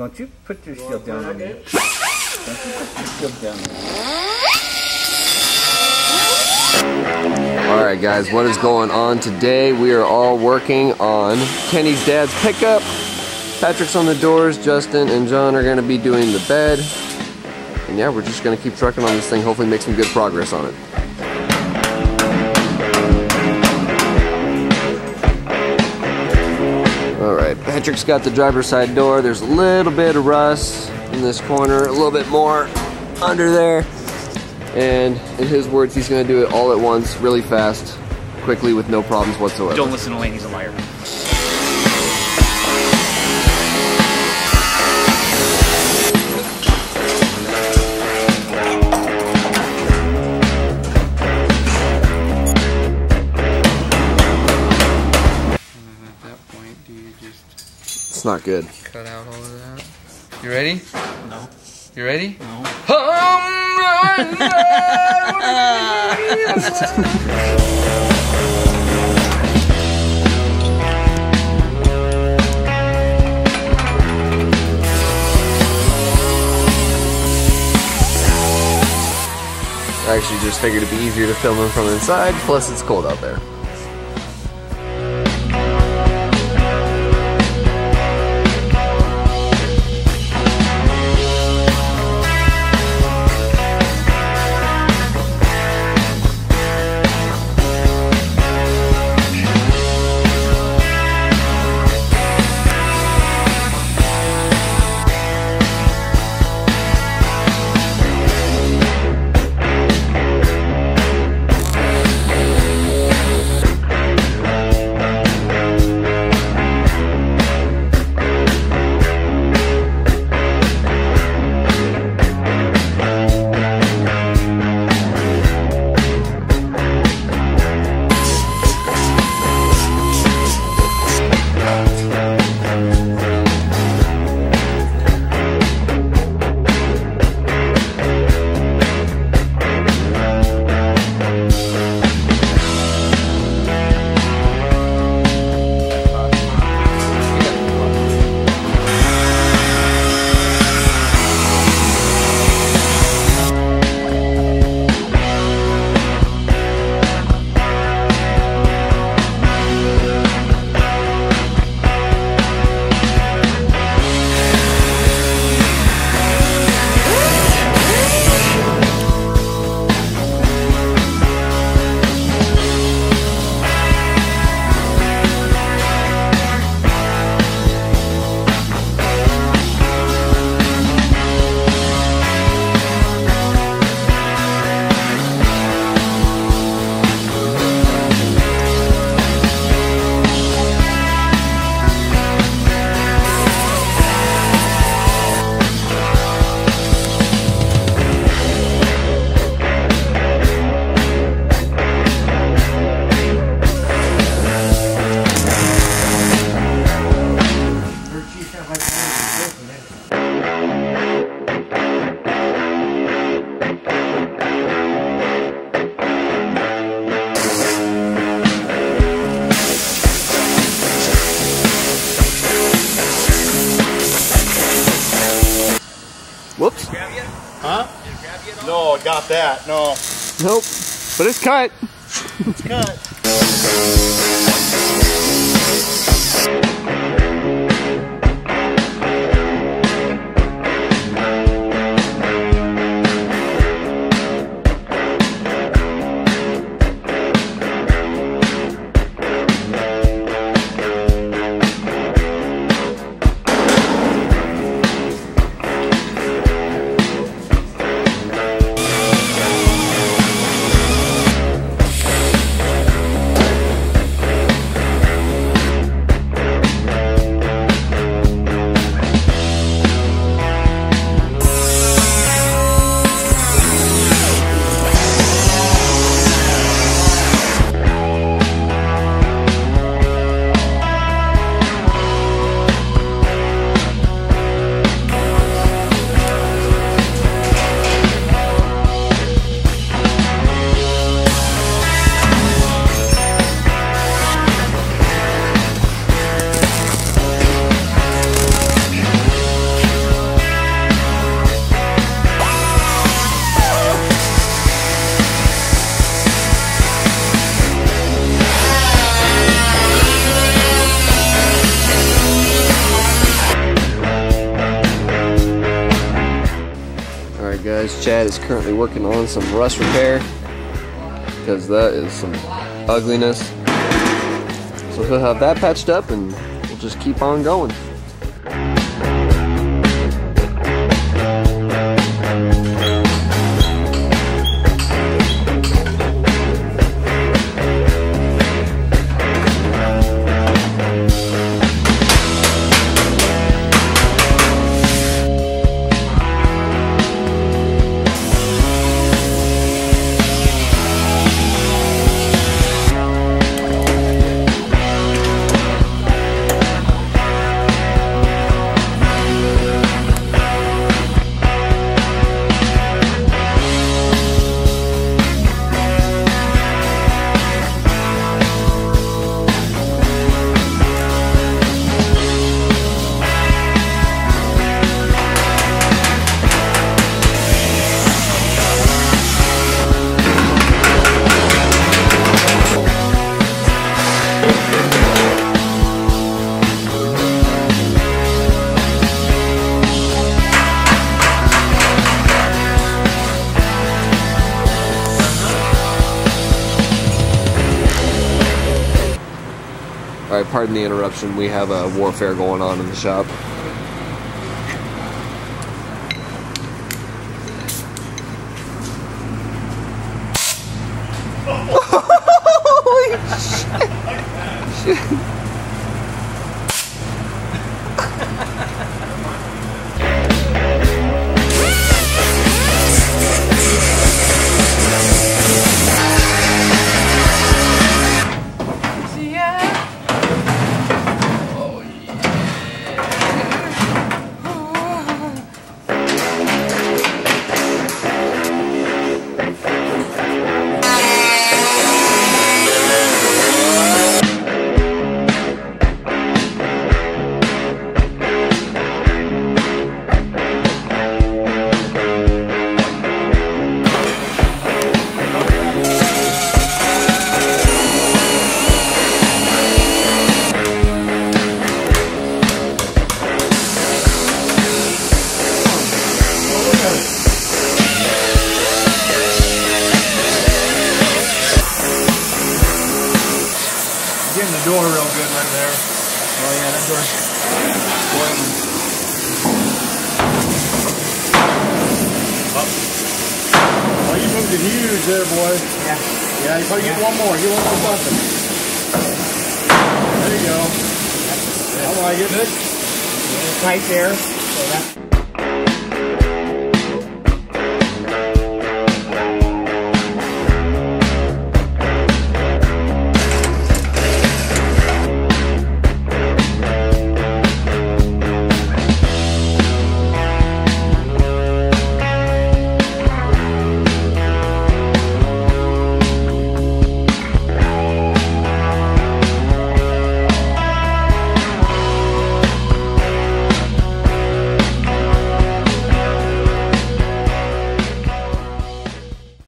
Don't you put your shield down on me. Don't you put your shield down on me. Alright guys, what is going on today? We are all working on Kenny's dad's pickup. Patrick's on the doors, Justin and John are going to be doing the bed. And yeah, we're just going to keep trucking on this thing, hopefully make some good progress on it. Alright, Patrick's got the driver's side door. There's a little bit of rust in this corner, a little bit more under there. And in his words, he's going to do it all at once, really fast, quickly, with no problems whatsoever. Don't listen to Lane, he's a liar. At that point, do you just... It's not good. Cut out all of that? You ready? No. You ready? No. I actually just figured it'd be easier to film him from inside, plus it's cold out there. Whoops. Huh? No, I got that. No. Nope. But it's cut. It's cut. Alright guys, Chad is currently working on some rust repair because that is some ugliness. So he'll have that patched up and we'll just keep on going. Alright, pardon the interruption. We have a warfare going on in the shop. Holy shit. Getting the door real good right there. Oh yeah, that door's boiling. Oh, you moved it huge there, boy. Yeah. Yeah, you probably get one more. Get one more busting. There you go. I like it. Good. It's right there. So that's